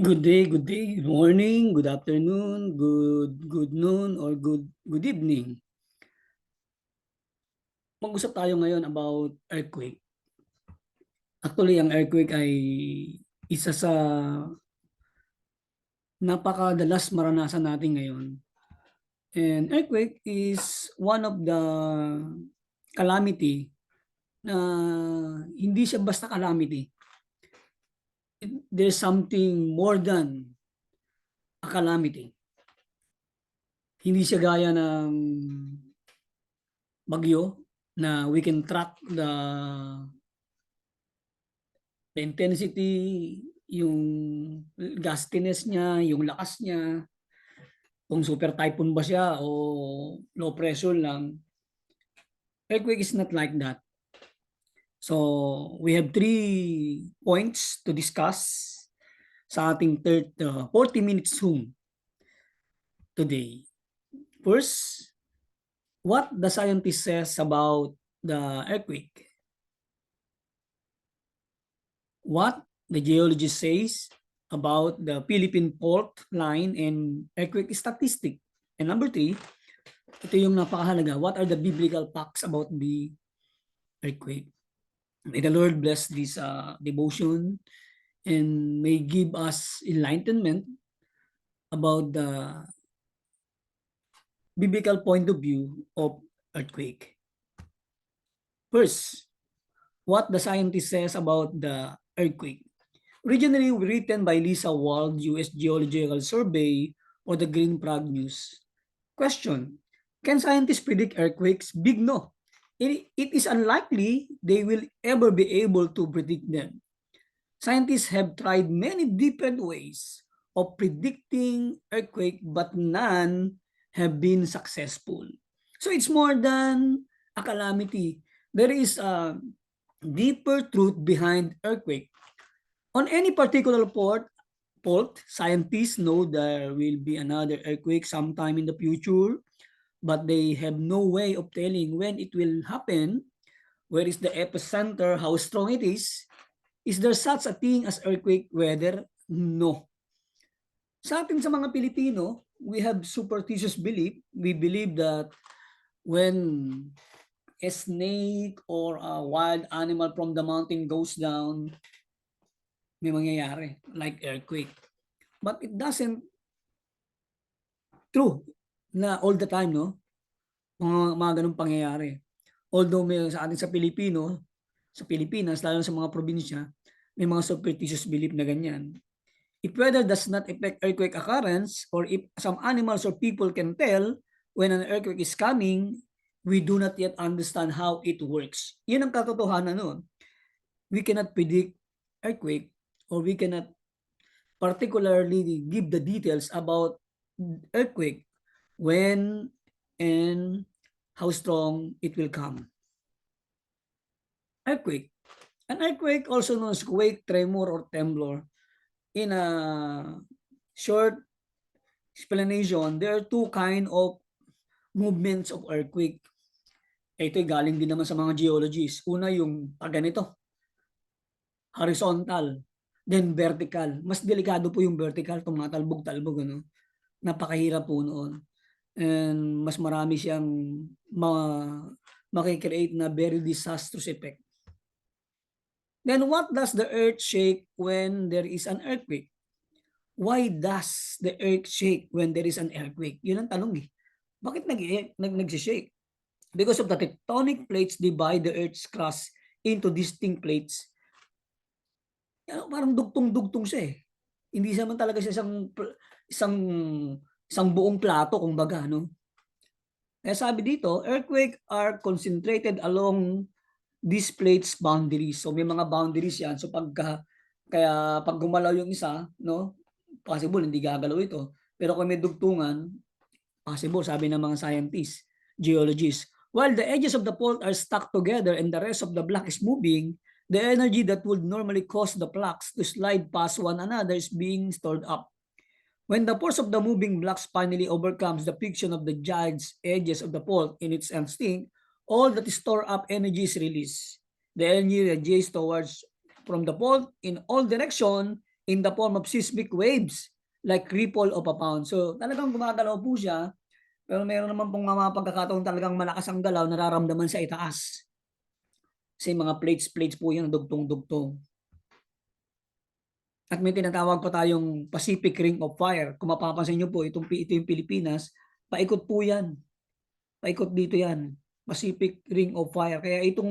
Good day, good morning, good afternoon, good noon, or good evening. Mag-usap tayo ngayon about earthquake. Actually, ang earthquake ay isa sa napakadalas maranasan natin ngayon. And earthquake is one of the calamity na hindi siya basta calamity. There's something more than a calamity. Hindi siya gaya ng bagyo na we can track the intensity, yung gustiness niya, yung lakas niya, kung super typhoon ba siya o low pressure lang. Earthquake is not like that. So, we have 3 points to discuss sa ating 40 minutes Zoom today. First, what the scientist says about the earthquake. What the geologist says about the Philippine fault line and earthquake statistic. And number 3, ito yung napakahalaga. What are the biblical facts about the earthquake? May the Lord bless this devotion and may give us enlightenment about the biblical point of view of earthquake. First, what the scientist says about the earthquake. Originally written by Lisa Wald, U.S. Geological Survey, or the Green Prague News. Question: can scientists predict earthquakes? Big no. It is unlikely they will ever be able to predict them. Scientists have tried many different ways of predicting earthquake, but none have been successful. So it's more than a calamity. There is a deeper truth behind earthquake. On any particular fault, scientists know there will be another earthquake sometime in the future, but they have no way of telling when it will happen, where is the epicenter, how strong it is. Is there such a thing as earthquake weather? No. Sa atin sa mga Pilipino, we have superstitious belief. We believe that when a snake or a wild animal from the mountain goes down, may mangyayari like earthquake. But it doesn't true na all the time, no? Mga ganung pangyayari. Although may sa atin sa Pilipino, sa Pilipinas, lalo sa mga probinsya, may mga superstitious belief na ganyan. If weather does not affect earthquake occurrence, or if some animals or people can tell when an earthquake is coming, we do not yet understand how it works. Yun ang katotohanan nun. We cannot predict earthquake, or we cannot particularly give the details about earthquake, when and how strong it will come. Earthquake. An earthquake, also known as quake, tremor, or tremblor. In a short explanation, there are two kind of movements of earthquake. Ito galing din naman sa mga geologists. Una yung ganito, horizontal, then vertical. Mas delikado po yung vertical, tumatalbog-talbog, ano? Napakahirap po noon. And mas marami siyang makikreate na very disastrous effect. Then what does the earth shake when there is an earthquake? Why does the earth shake when there is an earthquake? Yun ang tanong eh. Bakit nag-shake? Because of the tectonic plates divide the earth's crust into distinct plates. Parang dugtong-dugtong siya eh. Hindi naman talaga siya isang buong plato, kumbaga, no? Kaya sabi dito, earthquake are concentrated along these plates boundaries. So may mga boundaries yan. So kaya pag gumalaw yung isa, no, possible hindi gagalaw ito. Pero kung may dugtungan, possible, sabi ng mga scientists, geologists. While the edges of the fault are stuck together and the rest of the block is moving, the energy that would normally cause the blocks to slide past one another is being stored up. When the force of the moving blocks finally overcomes the friction of the jagged edges of the fault in its instinct, all that stored up energy is released. The energy radiates towards from the fault in all directions in the form of seismic waves like ripple of a pound. So talagang gumagalaw po siya, pero meron naman pong mga pagkakataon talagang malakas ang galaw, nararamdaman sa itaas. Kasi mga plates po yan, dugtong-dugtong. At may tinatawag pa tayong Pacific Ring of Fire. Kung mapapansin nyo po, ito yung Pilipinas, paikot po yan. Paikot dito yan. Pacific Ring of Fire. Kaya ito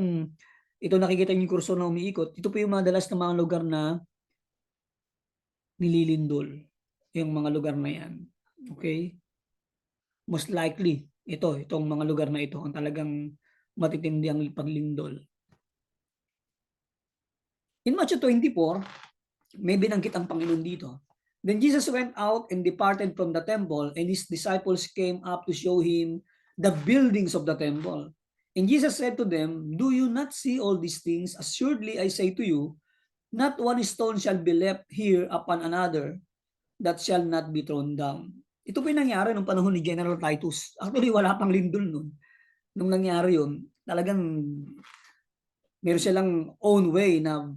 nakikita niyo yung kursor na umiikot. Ito po yung madalas na mga lugar na nililindol. Yung mga lugar na yan. Okay? Most likely, itong mga lugar na ito ang talagang matitindi ang paglindol. In Matthew 24, may binanggit ang Panginoon dito. Then Jesus went out and departed from the temple, and his disciples came up to show him the buildings of the temple. And Jesus said to them, "Do you not see all these things? Assuredly I say to you, not one stone shall be left here upon another that shall not be thrown down." Ito po yung nangyari nung panahon ni General Titus. Actually, wala pang lindol nun. Nung nangyari yun, talagang meron silang own way na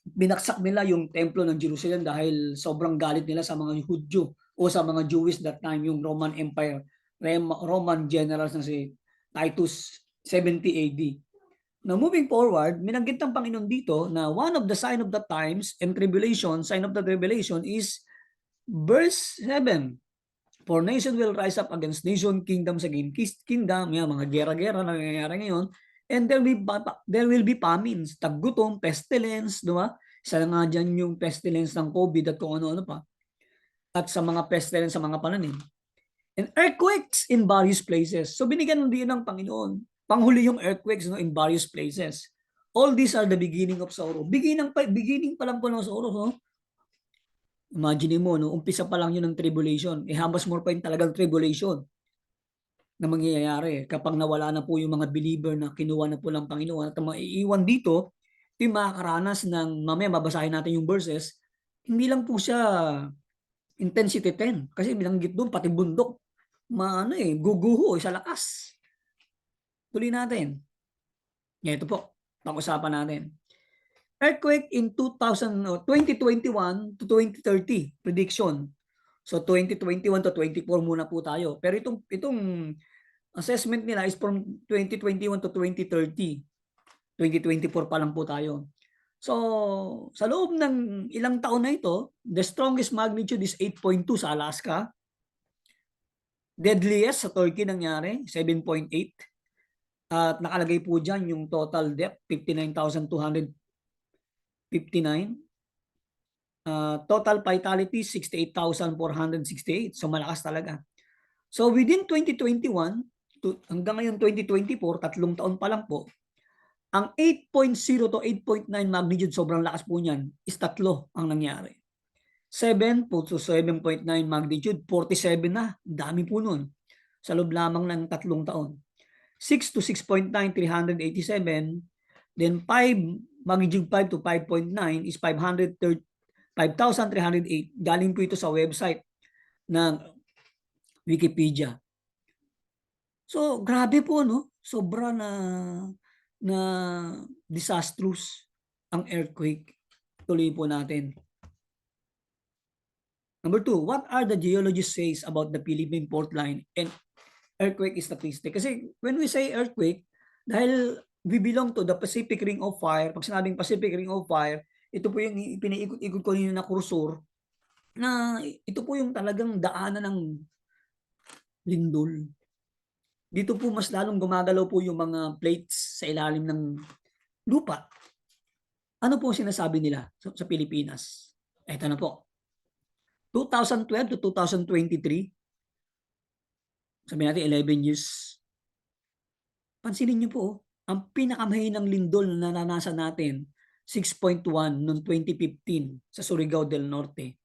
binaksak nila yung templo ng Jerusalem dahil sobrang galit nila sa mga Hudyo o sa mga Jewish that time, yung Roman Empire, Roman generals na si Titus 70 AD. Now moving forward, minanggit ng Panginoon dito na one of the sign of the times and tribulation, sign of the tribulation is verse 7. For nation will rise up against nation, kingdoms against kingdom, yan, mga gera-gera na nangyayari ngayon. And there will be famines, taggutom, pestilence, diba? Isa nga dyan yung pestilence ng COVID at kung ano-ano pa. At sa mga pestilence sa mga pananim. And earthquakes in various places. So binigyan din ng Panginoon. Panghuli yung earthquakes, no, in various places. All these are the beginning of sorrow. Beginning pa lang po ng sorrow. No? Imagine mo, no, umpisa pa lang yun ng tribulation. How much more pa yung talagang tribulation na mangyayari kapag nawala na po yung mga believer na kinuha na po ng Panginoon. At ang maiiwan dito, yung makakaranas ng, mamaya babasahin natin yung verses, hindi lang po siya intensity 10. Kasi binanggit doon, pati bundok, guguho, sa lakas. Tuloy natin. Ito po, pag-usapan natin. Earthquake in 2021 to 2030 prediction. So 2021 to 24 muna po tayo. Pero itong assessment nila is from 2021 to 2030. 2024 pa lang po tayo. So sa loob ng ilang taon na ito, the strongest magnitude is 8.2 sa Alaska. Deadliest sa Turkey nangyari, 7.8. At nakalagay po dyan yung total depth, 59,259. Total fatality, 68,468. So malakas talaga. So within 2021, hanggang ngayon 2024, 3 taon pa lang po, ang 8.0 to 8.9 magnitude, sobrang lakas po niyan, is 3 ang nangyari. 7 to 7.9 magnitude, 47 na. Dami po nun. Sa loob lamang ng 3 taon. 6 to 6.9, 387. Then 5, magnitude 5 to 5.9 is 5,308. Galing po ito sa website ng Wikipedia. So, grabe po, no? Sobra na disastrous ang earthquake. Tuloy po natin. Number 2, what are the geologists says about the Philippine fault line and earthquake statistic? Kasi when we say earthquake, dahil we belong to the Pacific Ring of Fire, pag sinabing Pacific Ring of Fire, ito po yung pinaikot-ikot ko nyo na kursor, na ito po yung talagang daanan ng lindol. Dito po mas lalong gumagalaw po yung mga plates sa ilalim ng lupa. Ano po sinasabi nila sa Pilipinas? Ito na po. 2012 to 2023, sabi natin 11 years. Pansinin niyo po, ang pinakamahinang lindol na naranasan natin, 6.1 noong 2015 sa Surigao del Norte.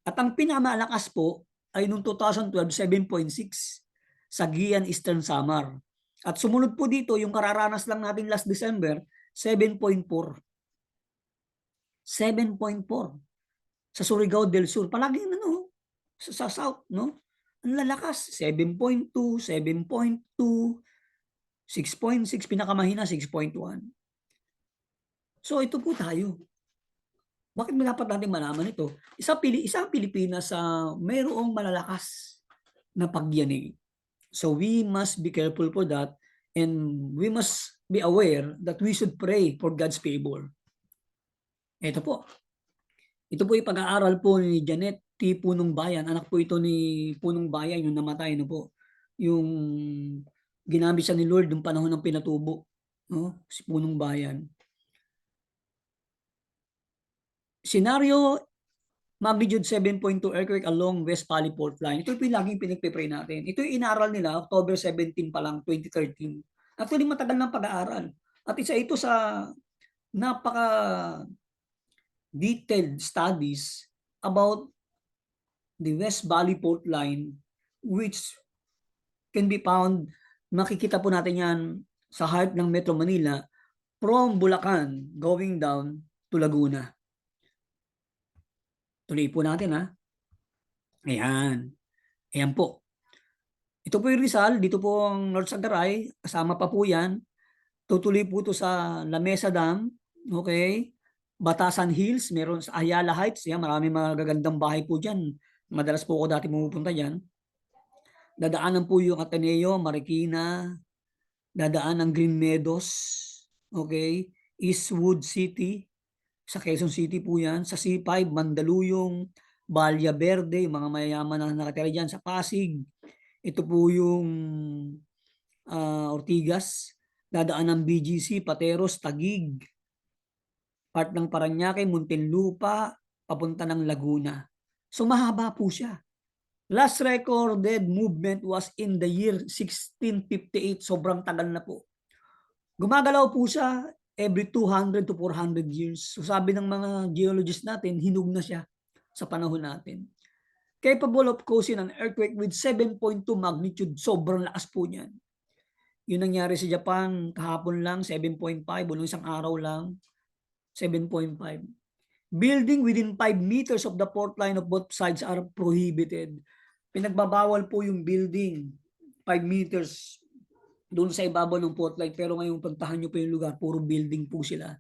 At ang pinakamalakas po ay noong 2012, 7.6 sa Guian Eastern Samar. At sumunod po dito, yung kararanas lang natin last December, 7.4. 7.4 sa Surigao del Sur. Palaging sa south, no? Ang lalakas, 7.2, 7.2, 6.6, pinakamahina 6.1. So ito po tayo. Bakit ba dapat natin malaman ito? Isang Pilipinas sa mayroong malalakas na pagyanig. So we must be careful for that, and we must be aware that we should pray for God's favor. Ito po. Ito po yung pag-aaral po ni Janet T. Punong Bayan. Anak po ito ni Punong Bayan, yung namatay no po. Yung ginamit siya ni Lord ng panahon ng pinatubo. No? Si Punong Bayan. Scenario magnitude 7.2 earthquake along West Valley Fault Line. Ito po yung laging pinagpipray natin. Ito yung inaral nila October 17 pa lang, 2013. Actually, matagal ng pag-aaral. At isa ito sa napaka detailed studies about the West Valley Fault Line, which can be found, makikita po natin yan sa heart ng Metro Manila from Bulacan going down to Laguna. Tuloy po natin ha. Ayan. Ayan po. Ito po yung Rizal, dito po ang North Sagaray, kasama pa po yan. Tutuloy po ito sa La Mesa Dam, okay? Batasan Hills, meron sa Ayala Heights, yan, marami mga gagandang bahay po dyan. Madalas po ako dati pumupunta dyan. Dadaanan po yung Ateneo, Marikina, dadaan ang Green Meadows, okay? Eastwood City, sa Quezon City po yan. Sa C5, Mandaluyong, Balya Verde, yung mga mayayaman na nakatira dyan sa Pasig. Ito po yung Ortigas, dadaan ng BGC, Pateros, Taguig, part ng Paranaque, Muntinlupa, papunta ng Laguna. So mahaba po siya. Last recorded movement was in the year 1658. Sobrang tagal na po. Gumagalaw po siya every 200 to 400 years. So sabi ng mga geologists natin, hinog na siya sa panahon natin. Capable of causing an earthquake with 7.2 magnitude. Sobrang lakas po niyan. Yun nangyari sa Japan kahapon lang, 7.5. Buong isang araw lang, 7.5. Building within 5 meters of the fault line of both sides are prohibited. Pinagbabawal po yung building 5 meters doon sa ibabaw ng fault line, pero ngayong puntahan nyo po yung lugar, puro building po sila.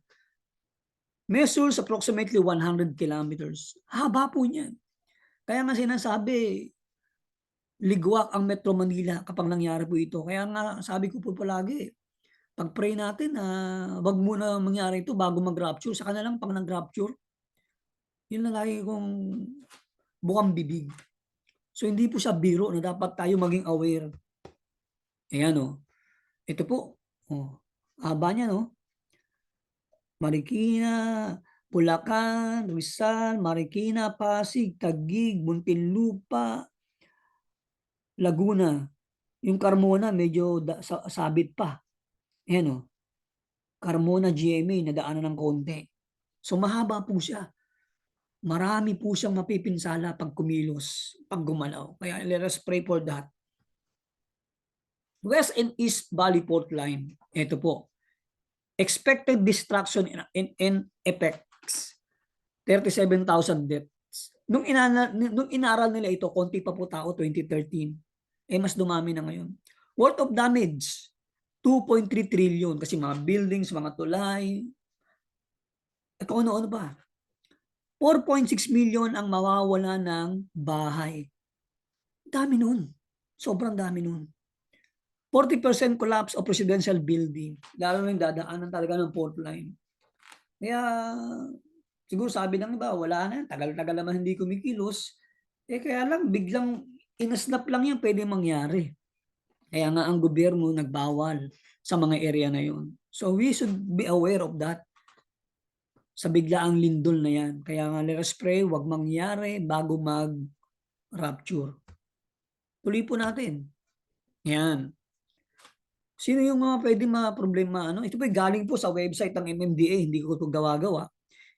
Measures approximately 100 kilometers. Haba po niyan. Kaya nga sinasabi, ligwak ang Metro Manila kapag nangyari po ito. Kaya nga sabi ko po palagi, pag-pray natin na wag muna mangyari ito bago mag-rapture. Saka na lang pag nag-rapture, yun na lagi kong bukang bibig. So hindi po siya biro na dapat tayo maging aware. Ayan o. Ito po. Oh, haba niya no. Marikina, Bulacan, Rizal, Marikina, Pasig, Taguig, Muntinlupa, Laguna. Yung Carmona medyo sabit pa. Ayan o. Carmona GMA, nadaanan ng konti. So mahaba po siya. Marami po siyang mapipinsala pag kumilos, pag gumalaw. Kaya let us pray for that. West and East Valley Fault Line. Ito po. Expected destruction in effects. 37,000 deaths. Nung inaral nila ito, konti pa po tao, 2013. Mas dumami na ngayon. Worth of damage, 2.3 trillion. Kasi mga buildings, mga tulay. At kung ano-ano ba. 4.6 million ang mawawala ng bahay. Dami nun. Sobrang dami nun. 40% collapse of residential building. Lalo na yung dadaanan talaga ng fault line. Kaya, siguro sabi ng iba, wala na yan. Tagal-tagal naman hindi kumikilos. Kaya lang, biglang inasnap lang yan, pwede mangyari. Kaya nga ang gobyerno nagbawal sa mga area na yun. So we should be aware of that. Sa biglaang lindol na yan. Kaya nga let us pray, wag mangyari bago mag-rapture. Tuloy po natin. Yan. Sino yung mga pwede mga problema? Ito po galing po sa website ng MMDA. Hindi ko ito gawa-gawa.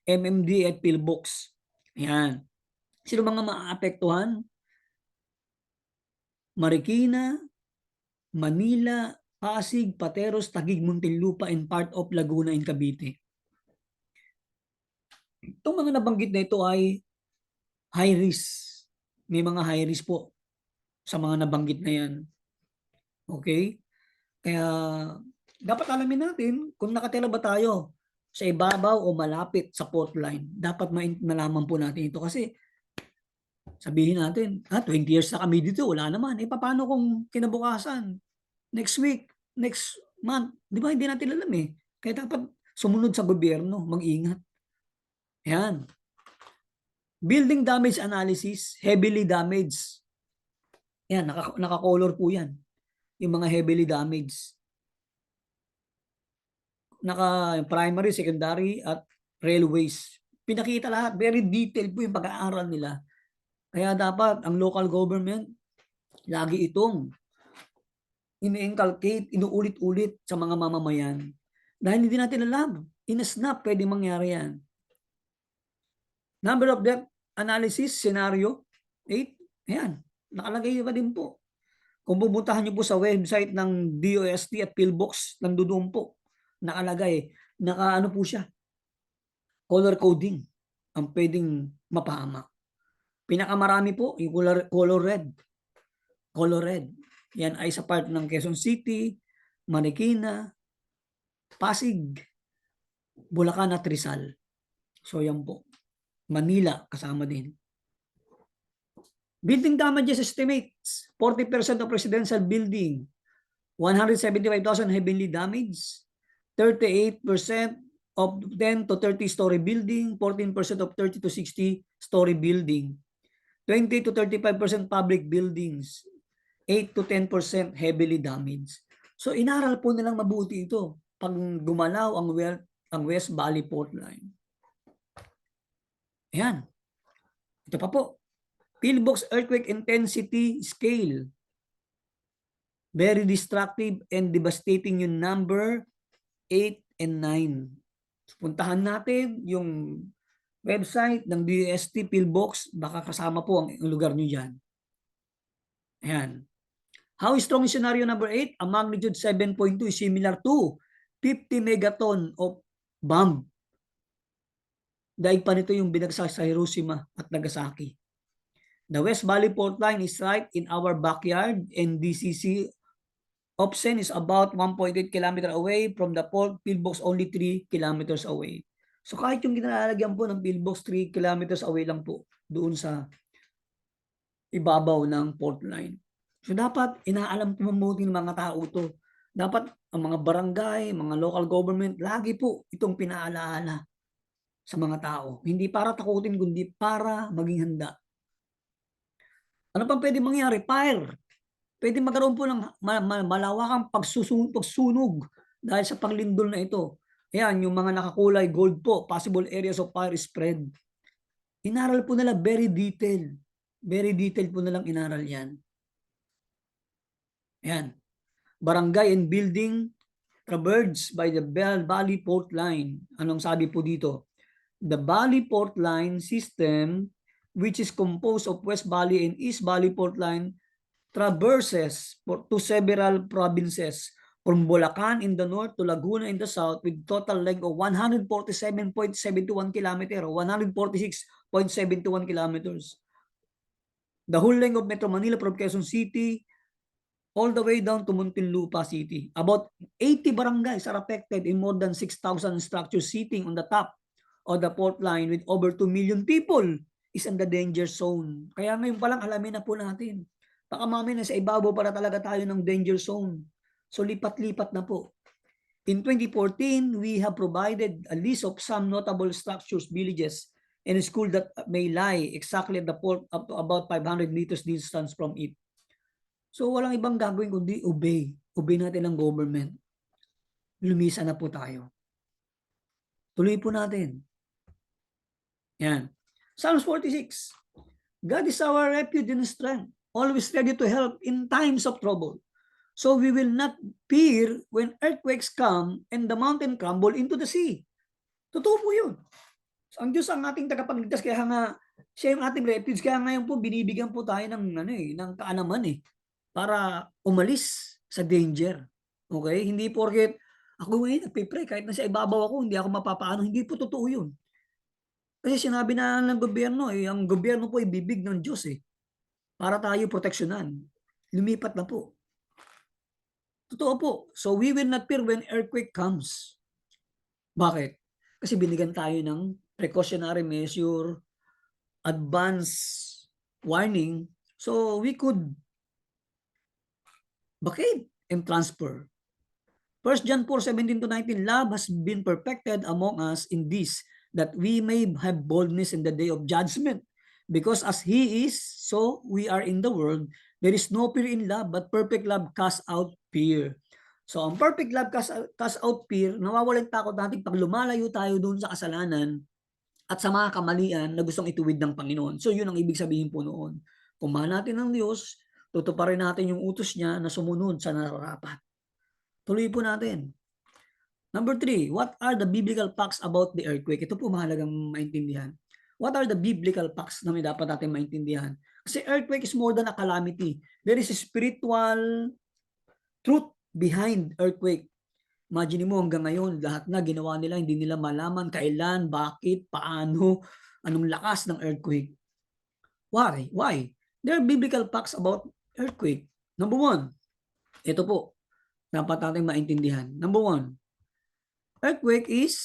MMDA at Pillbox. Yan. Sino mga maapektuhan? Marikina, Manila, Pasig, Pateros, Taguig, Muntinlupa, and part of Laguna and Cavite. Itong mga nabanggit na ito ay high risk. May mga high risk po sa mga nabanggit na yan. Okay? Kaya dapat alamin natin kung nakatira ba tayo sa ibabaw o malapit sa fault line. Dapat malaman po natin ito kasi sabihin natin, 20 years na kami dito, wala naman. Paano kung kinabukasan, next week, next month, di ba hindi natin alam eh. Kaya dapat sumunod sa gobyerno, mag-ingat. Yan. Building damage analysis, heavily damaged. Yan, naka-color po yan. Yung mga heavily damaged. Primary, secondary, at railways. Pinakita lahat. Very detailed po yung pag-aaral nila. Kaya dapat ang local government, lagi itong ini-inculcate, inuulit-ulit sa mga mamamayan. Dahil hindi natin alam. In a snap, pwede mangyari yan. Number of death analysis, scenario, 8. Ayan, nakalagay pa din po. Kung pupuntahan niyo po sa website ng DOST at PhilBox, nandoon po, nakalagay, naka-ano po siya, color coding, ang pwedeng mapahamak. Pinakamarami po, yung color red. Color red. Yan ay sa part ng Quezon City, Marikina, Pasig, Bulacan at Rizal. So yan po. Manila kasama din. Building damages estimates, 40% of residential building, 175,000 heavily damaged, 38% of 10 to 30 story building, 14% of 30 to 60 story building, 20 to 35% public buildings, 8 to 10% heavily damaged. So inaral po nilang mabuti ito pag gumalaw ang West Valley Fault Line. Ayan. Ito pa po. PhilBox earthquake intensity scale. Very destructive and devastating yung number 8 and 9. So, puntahan natin yung website ng DOST PhilBox. Baka kasama po ang lugar nyo dyan. Ayan. How strong is scenario number 8? A magnitude 7.2 is similar to 50 megaton of bomb. Daig pa nito yung binagsak sa Hiroshima at Nagasaki. The West Valley Fault Line is right in our backyard and DCC Opsen is about 1.8 km away from the fault, PhilBox only 3 kilometers away. So kahit yung ginalagyan po ng PhilBox 3 kilometers away lang po doon sa ibabaw ng fault line. So dapat inaalam po mabuti ng mga tao to. Dapat ang mga barangay, mga local government, lagi po itong pinaalaala sa mga tao. Hindi para takutin, kundi para maging handa. Ano pang pwede mangyari? Fire. Pwede magkaroon po ng malawakang pagsunog dahil sa paglindol na ito. Ayan, yung mga nakakulay gold po, possible areas of fire spread. Inaral po nila very detailed. Very detailed po nilang inaral yan. Ayan. Barangay and building traversed by the Valley Fault Line. Anong sabi po dito? The Valley Fault Line system, which is composed of West Valley and East Valley Fault Line, traverses to several provinces from Bulacan in the north to Laguna in the south with total length of 147.71 km or 146.71 kilometers. The whole length of Metro Manila from Quezon City all the way down to Muntinlupa City. About 80 barangays are affected in more than 6,000 structures sitting on the top of the fault line with over 2 million people is in the danger zone. Kaya ngayon palang alamin na po natin. Baka mamaya sa ibabaw para talaga tayo ng danger zone. So lipat-lipat na po. In 2014, we have provided a list of some notable structures, villages, and schools that may lie exactly at the fault up to about 500 meters distance from it. So walang ibang gagawin kundi obey. Obey natin ang government. Lumisa na po tayo. Tuloy po natin. Yan. Psalms 46. God is our refuge and strength, always ready to help in times of trouble. So we will not fear when earthquakes come and the mountain crumble into the sea. Totoo po yun. So, ang Diyos ang ating tagapagligtas, kaya nga siya yung ating refuge. Kaya ngayon po binibigyan po tayo ng kaalaman para umalis sa danger. Okay? Hindi porket ako ngayon nagpipray kahit nasa ibabaw ako, hindi ako mapapaano. Hindi po totoo yun. Kasi sinabi na ng gobyerno, ang gobyerno po ibibig ng Diyos para tayo proteksyonan. Lumipat na po. Totoo po. So we will not fear when earthquake comes. Bakit? Kasi binigyan tayo ng precautionary measure, advance warning, so we could vacate and transfer. 1 John 4:17 to 19, love has been perfected among us in this, that we may have boldness in the day of judgment. Because as He is, so we are in the world. There is no fear in love, but perfect love casts out fear. So ang perfect love casts out fear, nawawalan takot natin pag lumalayo tayo doon sa kasalanan at sa mga kamalian na gustong ituwid ng Panginoon. So yun ang ibig sabihin po noon. Kung mahal natin ang Diyos, tutuparin natin yung utos niya na sumunod sa nararapat. Tuloy po natin. Number 3, what are the biblical facts about the earthquake? Ito po mahalagang maintindihan. What are the biblical facts na may dapat natin maintindihan? Kasi earthquake is more than a calamity. There is a spiritual truth behind earthquake. Imagine mo hanggang ngayon, lahat na ginawa nila, hindi nila malaman kailan, bakit, paano, anong lakas ng earthquake. Why? Why? There are biblical facts about earthquake. Number 1, ito po, dapat natin maintindihan. Number 1, earthquake is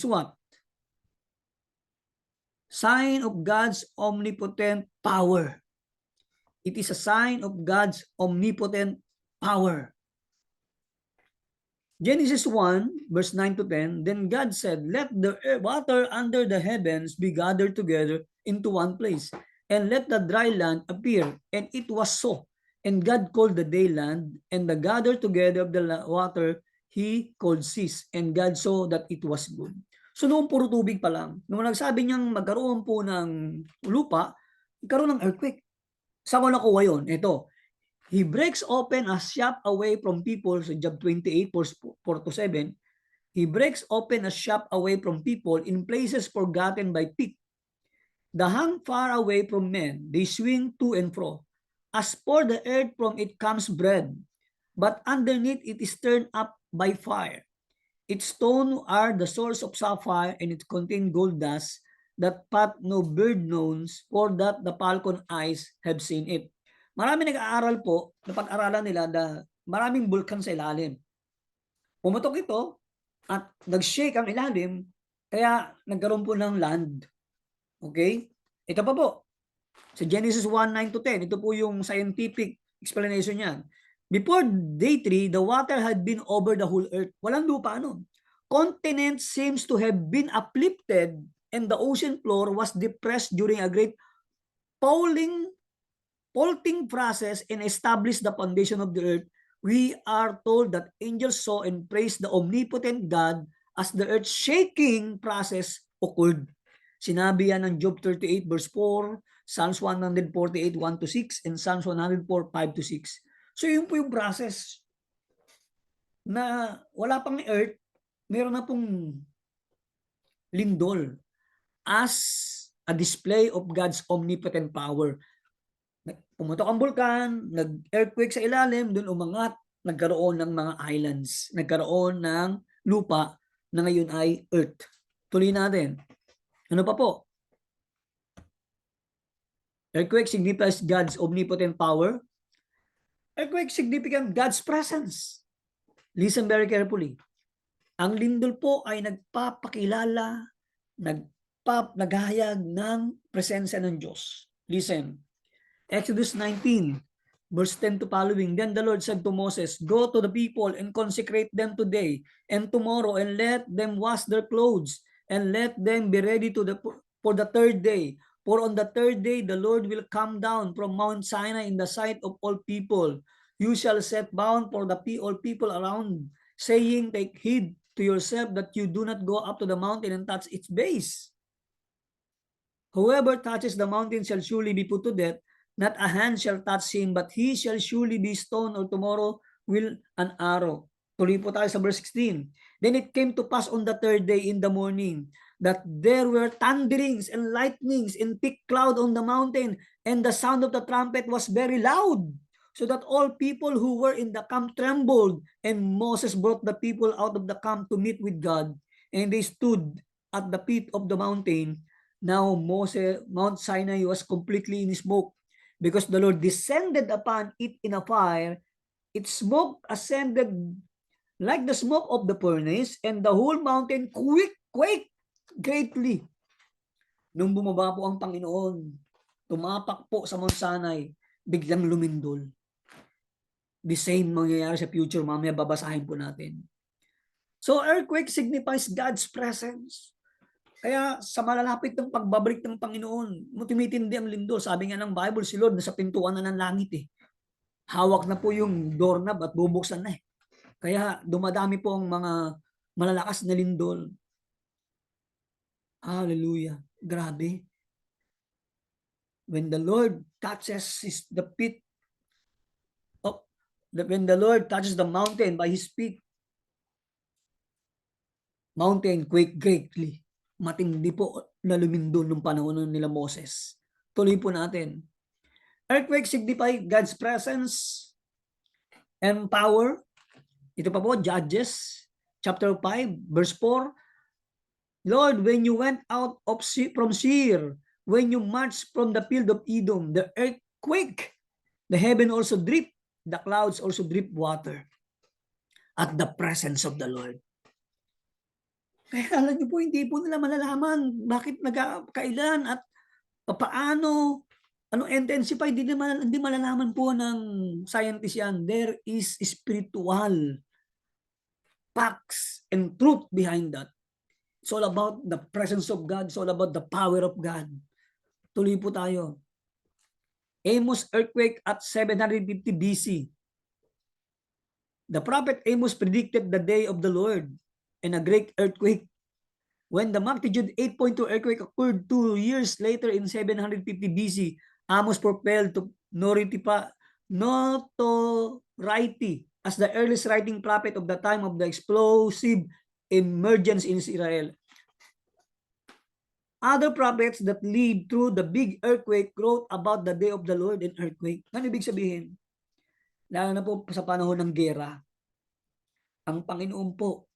what? Sign of God's omnipotent power. It is a sign of God's omnipotent power. Genesis 1, verse 9 to 10, then God said, let the water under the heavens be gathered together into one place, and let the dry land appear. And it was so. And God called the day land, and the gathered together of the water He called seas. And God saw that it was good. So noong puro tubig pa lang, nung nagsabi niyang magkaroon po ng lupa, magkaroon ng earthquake. Saan ko nakuha yun? Ito, He breaks open a shop away from people, so Job 28, 4-7, He breaks open a shop away from people in places forgotten by feet. The hang far away from men, they swing to and fro. As for the earth, from it comes bread, but underneath it is turned up by fire. Its stones are the source of sapphire, and it contains gold dust that path no bird knows, for that the falcon eyes have seen it. Marami nag-aaral po, napag-aralan nila na maraming bulkan sa ilalim. Pumutok ito at nag-shake ang ilalim, kaya nagkaroon po ng land. Okay? Ito pa po. Sa Genesis 1:9 to 10, ito po yung scientific explanation niyan. Before day 3, the water had been over the whole earth. Walang lupa ano. Continent seems to have been uplifted and the ocean floor was depressed during a great faulting process and established the foundation of the earth. We are told that angels saw and praised the omnipotent God as the earth shaking process occurred. Sinabi yan ng Job 38 verse 4, Psalms 148, 1-6, and Psalms 104, 5-6. So yun po yung process na wala pang earth, meron na pong lindol as a display of God's omnipotent power. Pumutok ang bulkan, nag-earthquake sa ilalim, dun umangat, nagkaroon ng mga islands, nagkaroon ng lupa na ngayon ay earth. Tuloy natin. Ano pa po? Earthquake signifies God's omnipotent power. Earthquake signifies God's presence. Listen very carefully. Ang lindol po ay nagpapakilala, naghahayag ng presensya ng Diyos. Listen. Exodus 19, verse 10 to following. Then the Lord said to Moses, go to the people and consecrate them today and tomorrow, and let them wash their clothes, and let them be ready for the third day. For on the third day the Lord will come down from Mount Sinai in the sight of all people. You shall set bound for all people around, saying, take heed to yourself that you do not go up to the mountain and touch its base. Whoever touches the mountain shall surely be put to death. Not a hand shall touch him, but he shall surely be stoned, or tomorrow will an arrow. Tuloy po tayo sa verse 16. Then it came to pass on the third day in the morning that there were thunderings and lightnings and thick cloud on the mountain, and the sound of the trumpet was very loud, so that all people who were in the camp trembled. And Moses brought the people out of the camp to meet with God, and they stood at the feet of the mountain. Now Mount Sinai was completely in smoke, because the Lord descended upon it in a fire. Its smoke ascended like the smoke of the furnace, and the whole mountain quake greatly. Nung bumaba po ang Panginoon, tumapak po sa Mount Sinai, biglang lumindol. The same mangyayari sa future, mamaya babasahin po natin. So earthquake signifies God's presence. Kaya sa malalapit ng pagbabalik ng Panginoon, tumitindi ang lindol. Sabi nga ng Bible, si Lord nasa pintuan na ng langit eh. Hawak na po yung doorknob at bubuksan na eh. Kaya dumadami po ang mga malalakas na lindol. Hallelujah. Grabe. When the Lord touches the feet of when the Lord touches the mountain by his feet, mountain quake greatly. Matindi po na lumindol nung panahon nila Moses. Tuloy po natin. Earthquake signify God's presence and power. Ito pa po, Judges chapter 5, verse 4. Lord, when you went out from Seir, when you marched from the field of Edom, the earth quake, the heaven also drip, the clouds also drip water at the presence of the Lord. Kaya alam niyo po, hindi po nila malalaman bakit nagkailan at paano, intensify, hindi malalaman po ng scientist yan. There is spiritual facts and truth behind that. It's all about the presence of God. It's all about the power of God. Tuloy po tayo. Amos earthquake at 750 BC. The prophet Amos predicted the day of the Lord and a great earthquake. When the magnitude 8.2 earthquake occurred 2 years later in 750 BC, Amos propelled to notoriety as the earliest writing prophet of the time of the explosive emergence in Israel. Other prophets that lived through the big earthquake wrote about the day of the Lord and earthquake. Ano ibig sabihin? Lalo na po sa panahon ng gera, ang Panginoon po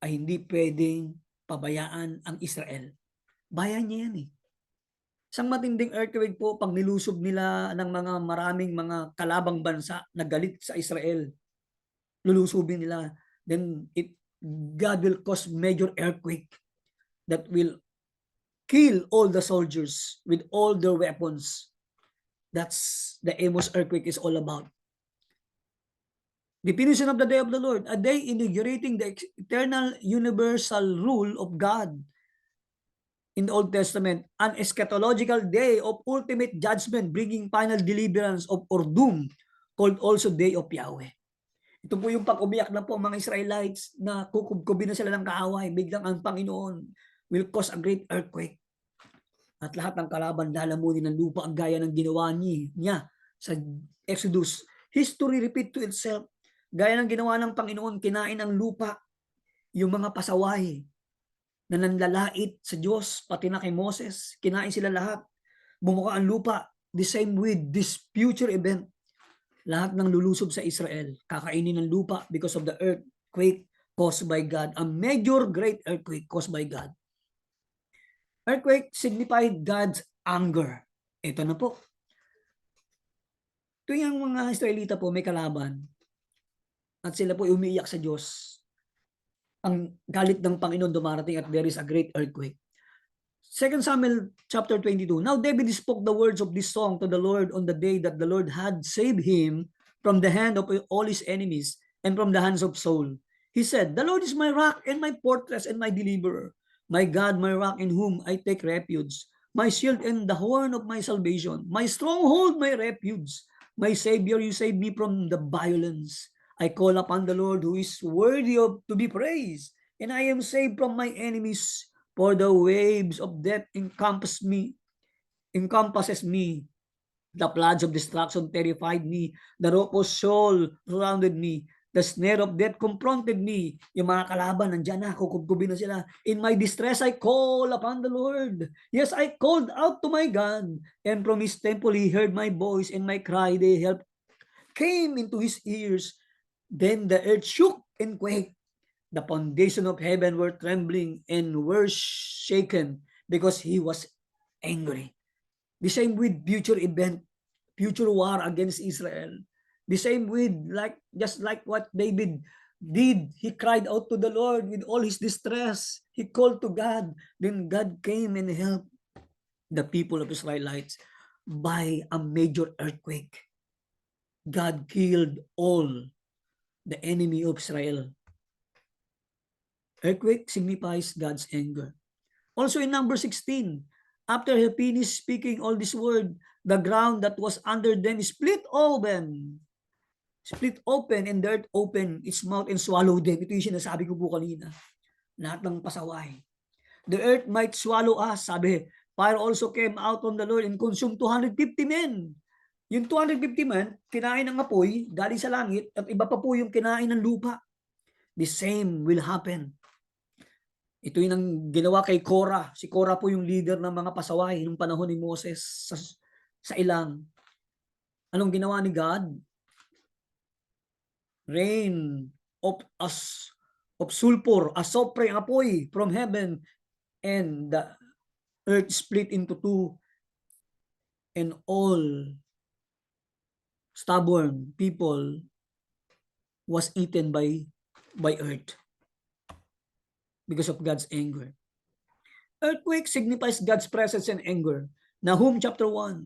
ay hindi pwedeng pabayaan ang Israel. Bayan niya yan eh. Isang matinding earthquake po pag nilusob nila ng mga maraming mga kalabang bansa na galit sa Israel. Lulusubin nila. Then God will cause major earthquake that will kill all the soldiers with all their weapons. That's the Amos earthquake is all about. Definition of the day of the Lord, a day inaugurating the eternal universal rule of God. In the Old Testament, an eschatological day of ultimate judgment, bringing final deliverance of or doom, called also Day of Yahweh. Ito po yung pag-umiyak na po mga Israelites na kukubkubin na sila ng kaaway, biglang ang Panginoon will cause a great earthquake. At lahat ng kalaban lalamunin ng lupa ang gaya ng ginawa niya sa Exodus. History repeat to itself. Gaya ng ginawa ng Panginoon, kinain ang lupa yung mga pasaway na nanlalait sa Diyos, pati na kay Moses, kinain sila lahat. Bumuka ang lupa, the same with this future event. Lahat ng lulusob sa Israel, kakainin ng lupa because of the earthquake caused by God. A major great earthquake caused by God. Earthquake signified God's anger. Ito na po. Ito yung mga Israelita po may kalaban at sila po umiiyak sa Diyos. Ang galit ng Panginoon dumarating at there is a great earthquake. 2 Samuel chapter 22. Now David spoke the words of this song to the Lord on the day that the Lord had saved him from the hand of all his enemies and from the hands of Saul. He said, the Lord is my rock and my fortress and my deliverer. My God, my rock in whom I take refuge. My shield and the horn of my salvation. My stronghold, my refuge. My Savior, you save me from the violence. I call upon the Lord who is worthy of to be praised, and I am saved from my enemies. For the waves of death encompasses me. The floods of destruction terrified me. The rope of Sheol surrounded me. The snare of death confronted me. Yung mga kalaban, nandiyan na, kukubkubin na sila. In my distress, I call upon the Lord. Yes, I called out to my God. And from his temple, he heard my voice and my cry. They help came into his ears. Then the earth shook and quaked. The foundation of heaven were trembling and were shaken because he was angry. The same with future event, future war against Israel. The same with just like what David He cried out to the Lord with all his distress. He called to God. Then God came and helped the people of Israelites by a major earthquake. God killed all the enemy of Israel. Earthquake signifies God's anger. Also in number 16, after he finished speaking all this word, the ground that was under them split open. Split open, and the earth opened its mouth and swallowed them. Ito yung sinasabi ko po kanina. Lahat ng pasaway. The earth might swallow us, sabi. Fire also came out from the Lord and consumed 250 men. Yung 250 men, kinain ng apoy, galing sa langit, at iba pa po yung kinain ng lupa. The same will happen. Ito yung ang ginawa kay Korah. Si Korah po yung leader ng mga pasaway nung panahon ni Moses sa ilang. Anong ginawa ni God? Rain of sulfur, asopre, apoy from heaven, and the earth split into two, and all stubborn people was eaten by earth because of God's anger. Earthquake signifies God's presence and anger. Nahum chapter 1,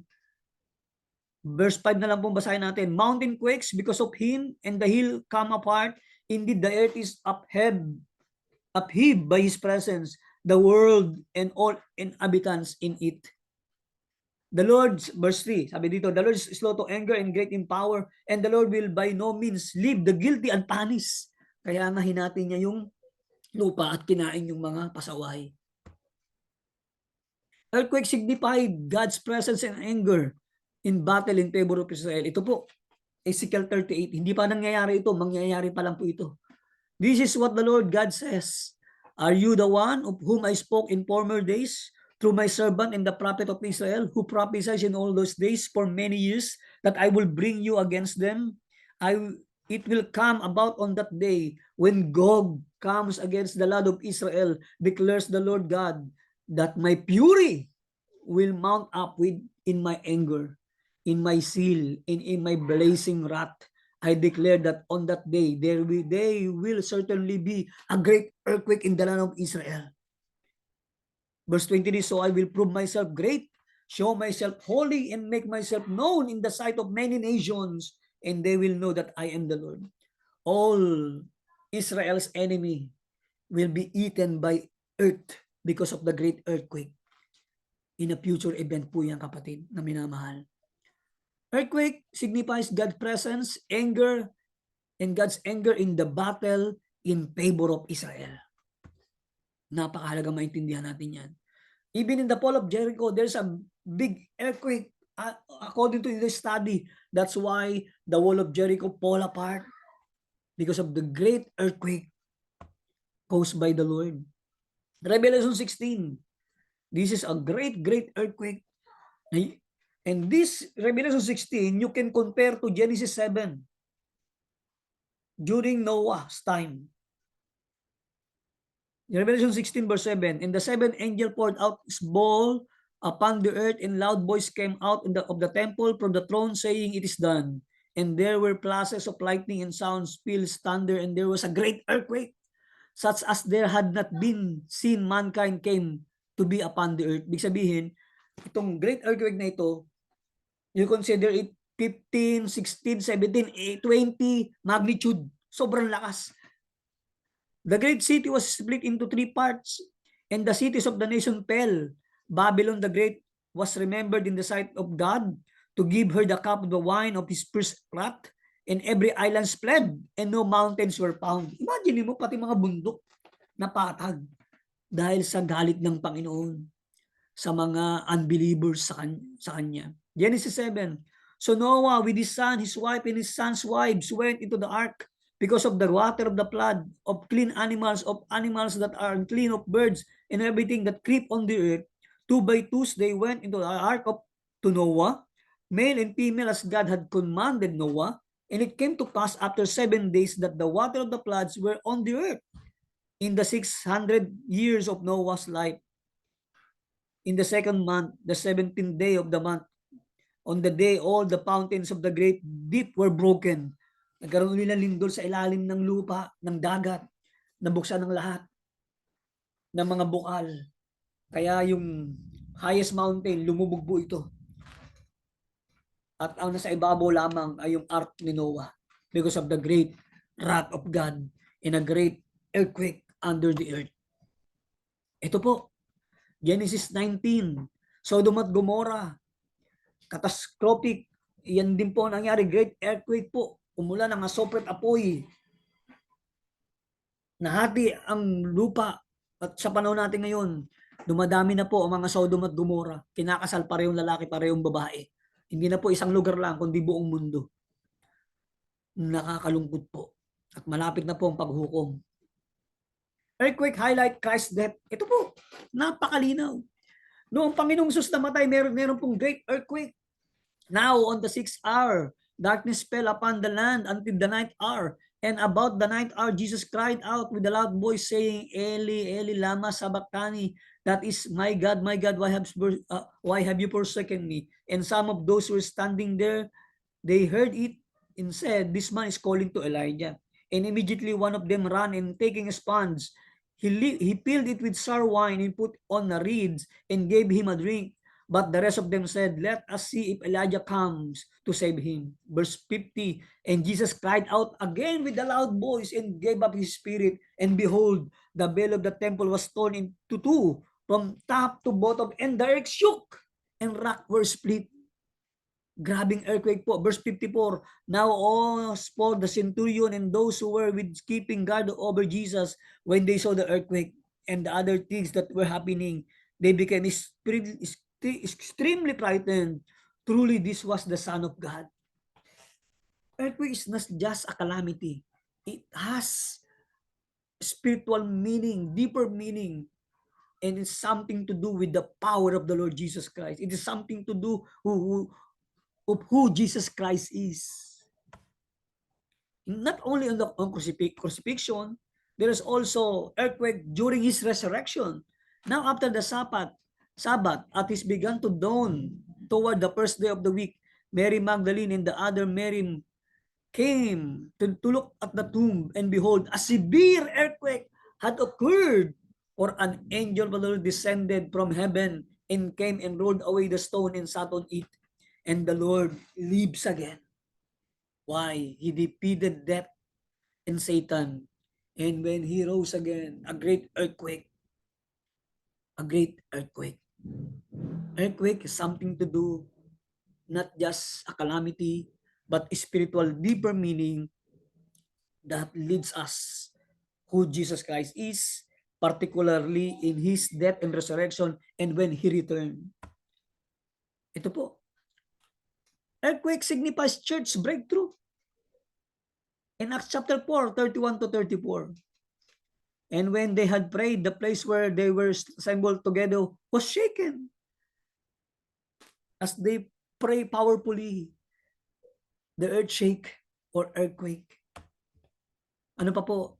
verse 5 na lang pong basahin natin. Mountain quakes because of him, and the hill come apart. Indeed, the earth is upheaved by his presence, the world and all inhabitants in it. The Lord, verse 3, sabi dito, the Lord is slow to anger and great in power, and the Lord will by no means leave the guilty unpunished. Kaya nga hinati niya yung lupa at kinain yung mga pasaway. Earthquake signified God's presence and anger in battle in favor of Israel. Ito po, Ezekiel 38. Hindi pa nangyayari ito, mangyayari pa lang po ito. This is what the Lord God says. Are you the one of whom I spoke in former days through my servant and the prophet of Israel, who prophesied in all those days for many years that I will bring you against them? It will come about on that day when Gog comes against the land of Israel, declares the Lord God, that my fury will mount up in my anger, in my zeal, in my blazing wrath. I declare that on that day there will certainly be a great earthquake in the land of Israel. Verse 23, so I will prove myself great, show myself holy, and make myself known in the sight of many nations, and they will know that I am the Lord. All Israel's enemy will be eaten by earth because of the great earthquake. In a future event po yan, kapatid, na minamahal. Earthquake signifies God's presence, anger, and God's anger in the battle in favor of Israel. Napakahalaga maintindihan natin yan. Even in the fall of Jericho, there's a big earthquake. According to the study, that's why the wall of Jericho fall apart because of the great earthquake caused by the Lord. Revelation 16, this is a great earthquake. And this Revelation 16, you can compare to Genesis 7 during Noah's time. Revelation 16 verse 7, and the seventh angel poured out his bowl upon the earth, and loud voice came out of the temple from the throne, saying, it is done. And there were flashes of lightning and sounds, peals, thunder, and there was a great earthquake, such as there had not been seen mankind came to be upon the earth. Ibig sabihin, itong great earthquake na ito, you consider it 15, 16, 17, 20 magnitude. Sobrang lakas. The great city was split into 3 parts, and the cities of the nation fell. Babylon the Great was remembered in the sight of God to give her the cup of the wine of his first wrath, and every island fled, and no mountains were found. Imagine mo, pati mga bundok na patag dahil sa galit ng Panginoon sa mga unbelievers sa kanya. Genesis 7. So Noah with his son, his wife, and his son's wives went into the ark because of the water of the flood, of clean animals, of animals that are unclean, of birds, and everything that creep on the earth. 2 by 2 they went into the ark to Noah, male and female, as God had commanded Noah. And it came to pass after 7 days that the water of the floods were on the earth in the 600 years of Noah's life. In the second month, the 17th day of the month, on the day all the fountains of the great deep were broken, Nagkaroon ulit ng lindol sa ilalim ng lupa, ng dagat, nabuksan ng lahat ng mga bukal. Kaya yung highest mountain, lumubog po ito. At ang nasa ibabaw lamang ay yung ark ni Noah because of the great wrath of God in a great earthquake under the earth. Ito po, Genesis 19, Sodom at Gomorrah, catastrophic. Yan din po nangyari, great earthquake po. Umulan ng asopret apoy. Nahati ang lupa. At sa panahon natin ngayon, dumadami na po ang mga Sodom at Gomorrah. Kinakasal parehong lalaki, parehong babae. Hindi na po isang lugar lang, kundi buong mundo. Nakakalungkot po. At malapit na po ang paghukom. Earthquake highlight Christ's death. Ito po, napakalinaw. Noong Panginoong Sus namatay, meron pong great earthquake. Now on the 6th hour, darkness fell upon the land until the 9th hour. And about the 9th hour, Jesus cried out with a loud voice saying, Eli, Eli, lama sabachthani. That is, my God, why have you forsaken me? And some of those who were standing there, they heard it and said, this man is calling to Elijah. And immediately one of them ran and taking a sponge, he filled it with sour wine and put on the reeds and gave him a drink. But the rest of them said, let us see if Elijah comes to save him. Verse 50, and Jesus cried out again with a loud voice and gave up his spirit. And behold, the veil of the temple was torn into two from top to bottom, and the earth shook and rock were split. Grabing earthquake po. Verse 54, now all for the centurion and those who were with keeping guard over Jesus, when they saw the earthquake and the other things that were happening, they became extremely frightened. Truly, this was the Son of God. Earthquake is not just a calamity. It has spiritual meaning, deeper meaning, and it's something to do with the power of the Lord Jesus Christ. It is something to do of who Jesus Christ is. Not only on the crucifixion, there is also earthquake during his resurrection. Now after the Sabbath, at his began to dawn toward the first day of the week, Mary Magdalene and the other Mary came to look at the tomb, and behold, a severe earthquake had occurred, for an angel of the Lord descended from heaven and came and rolled away the stone and sat on it. And the Lord lives again. Why? He defeated death and Satan. And when he rose again, a great earthquake. A great earthquake. Earthquake is something to do, not just a calamity, but a spiritual, deeper meaning that leads us who Jesus Christ is, particularly in his death and resurrection and when he returned. Ito po. Earthquake signifies church breakthrough. In Acts chapter 4, 31 to 34. And when they had prayed, the place where they were assembled together was shaken. As they pray powerfully, the earth shake or earthquake. Ano pa po?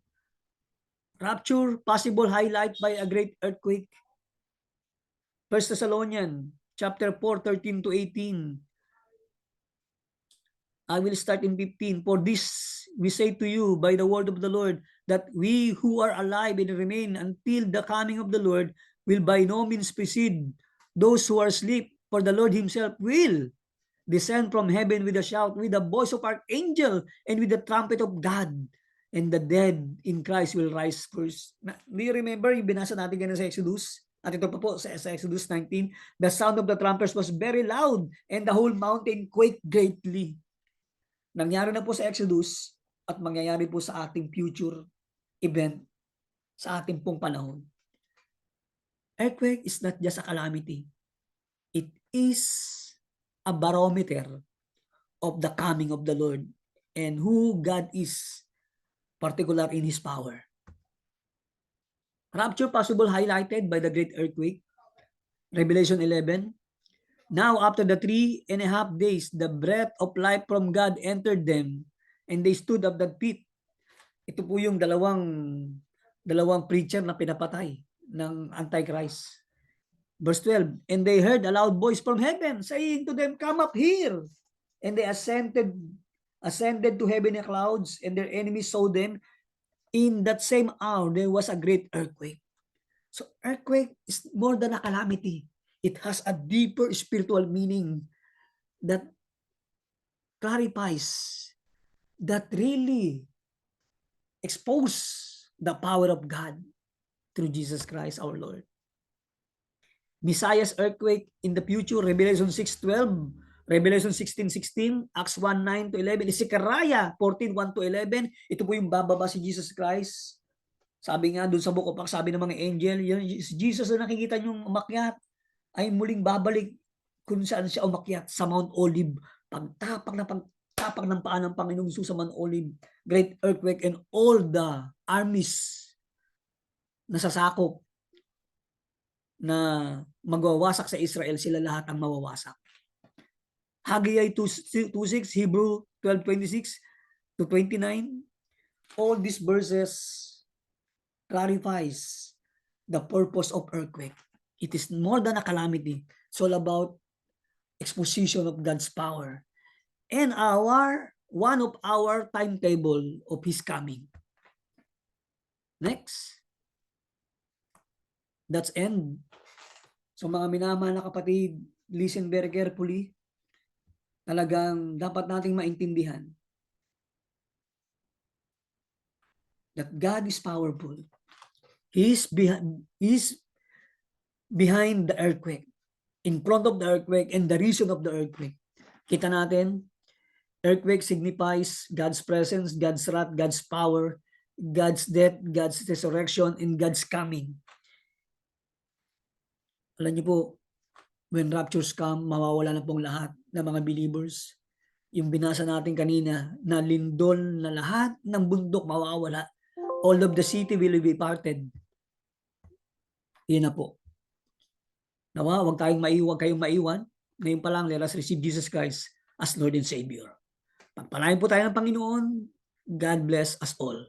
Rapture, possible highlight by a great earthquake. 1 Thessalonians chapter 4, 13 to 18. I will start in 15. For this we say to you by the word of the Lord, that we who are alive and remain until the coming of the Lord will by no means precede those who are asleep. For the Lord himself will descend from heaven with a shout, with the voice of archangel, and with the trumpet of God. And the dead in Christ will rise first. Do you remember yung binasa natin ganun sa Exodus? At ito pa po sa Exodus 19, the sound of the trumpets was very loud, and the whole mountain quaked greatly. Nangyari na po sa Exodus at mangyayari po sa ating future event sa ating pong panahon. Earthquake is not just a calamity. It is a barometer of the coming of the Lord and who God is, particular in his power. Rapture possible highlighted by the great earthquake. Revelation 11. Now after the 3.5 days, the breath of life from God entered them, and they stood up that pit. Ito po yung dalawang preacher na pinapatay ng Antichrist. Verse 12, and they heard a loud voice from heaven saying to them, come up here. And they ascended ascended to heaven in clouds, and their enemies saw them. In that same hour, there was a great earthquake. So earthquake is more than a calamity. It has a deeper spiritual meaning that clarifies, that really expose the power of God through Jesus Christ our Lord. Messiah's earthquake in the future, Revelation 6:12, Revelation 16:16, Acts 1:9 to 11, Zechariah 14:1 to 11, ito po yung bababa si Jesus Christ. Sabi nga doon sa book of Acts, sabi ng mga angel, yun, si Jesus na nakikita niyong umakyat ay muling babalik kung saan siya umakyat sa Mount Olive. Pagtapak ng paa ng Panginoong Jesus sa Mount Olive, great earthquake and all the armies nasasakop na magwawasak sa Israel, sila lahat ang mawawasak. Haggai 2:6, Hebrew 12:26 to 29, all these verses clarifies the purpose of earthquake. It is more than a calamity. It's all about exposition of God's power and one of our timetable of His coming. Next. That's end. So mga minamahal na kapatid, listen very carefully. Talagang dapat nating maintindihan that God is powerful. He is behind the earthquake, in front of the earthquake, and the reason of the earthquake. Kita natin, earthquake signifies God's presence, God's wrath, God's power, God's death, God's resurrection, and God's coming. Alam niyo po, when raptures come, mawawala na pong lahat ng mga believers. Yung binasa natin kanina, na lindol na lahat ng bundok mawawala. All of the city will be parted. Yan na po. Nawa, huwag kayong maiwan. Ngayon pa lang, let us receive Jesus Christ as Lord and Savior. Pagpalain po tayo ng Panginoon. God bless us all.